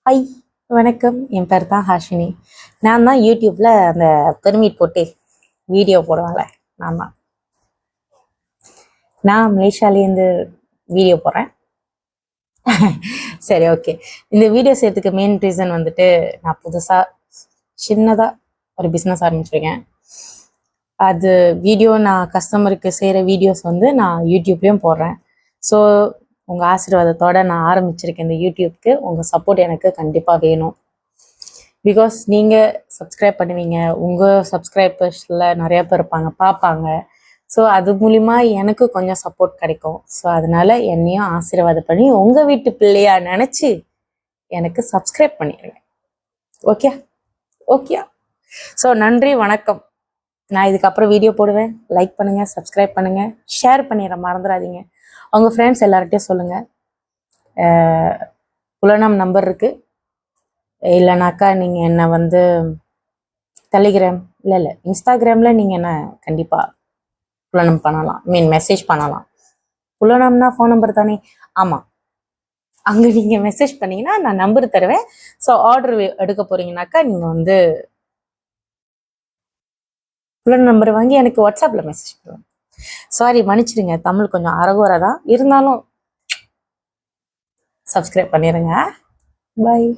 Hi, வணக்கம். என் பேர் தான் ஹாஷினி. நான் தான் யூடியூப்பில் அந்த பெர்மிட் போட்டு வீடியோ போடுவாங்களே, நான் தான். நான் மலேசியாலேருந்து வீடியோ போடுறேன். சரி, ஓகே. இந்த வீடியோ செய்யறதுக்கு மெயின் ரீசன் வந்துட்டு, நான் புதுசாக சின்னதாக ஒரு பிஸ்னஸ் ஆரம்பிச்சிருக்கேன். அது வீடியோ நான் கஸ்டமருக்கு செய்கிற வீடியோஸ் வந்து நான் யூடியூப்லேயும் போடுறேன். ஸோ உங்கள் ஆசீர்வாதத்தோடு நான் ஆரம்பிச்சிருக்கேன் இந்த யூடியூப்க்கு. உங்கள் சப்போர்ட் எனக்கு கண்டிப்பாக வேணும். பிகாஸ் நீங்கள் சப்ஸ்கிரைப் பண்ணுவீங்க, உங்கள் சப்ஸ்கிரைபர்ஸில் நிறையா பேர் இருப்பாங்க, பார்ப்பாங்க. ஸோ அது மூலிமா எனக்கு கொஞ்சம் சப்போர்ட் கிடைக்கும். ஸோ அதனால் என்னையும் ஆசீர்வாதம் பண்ணி உங்கள் வீட்டு பிள்ளையாக நினச்சி எனக்கு சப்ஸ்கிரைப் பண்ணிடுங்க. Okay okay. ஸோ நன்றி, வணக்கம். நான் இதுக்கப்புறம் வீடியோ போடுவேன். லைக் பண்ணுங்கள், சப்ஸ்கிரைப் பண்ணுங்கள், ஷேர் பண்ணிடுற மறந்துடாதீங்க. உங்கள் ஃப்ரெண்ட்ஸ் எல்லார்கிட்டையும் சொல்லுங்கள். புலனம் நம்பர் இருக்குது. இல்லைனாக்கா நீங்கள் என்னை வந்து டெலிகிராம் இல்லை இன்ஸ்டாகிராமில் நீங்கள் என்ன கண்டிப்பாக புலனம் பண்ணலாம், மெசேஜ் பண்ணலாம். புலனம்னா ஃபோன் நம்பர் தானே? ஆமாம், அங்கே நீங்கள் மெசேஜ் பண்ணிங்கன்னா நான் நம்பர் தருவேன். ஸோ ஆர்டர் எடுக்க போகிறீங்கனாக்கா நீங்கள் வந்து புலன் நம்பர் வாங்கி எனக்கு வாட்ஸ்அப்பில் மெசேஜ் பண்ணுவேன். சாரி, மன்னிச்சிடுங்க, தமிழ் கொஞ்சம் அரகுறை தான், இருந்தாலும் சப்ஸ்கிரைப் பண்ணிடுங்க. பாய்.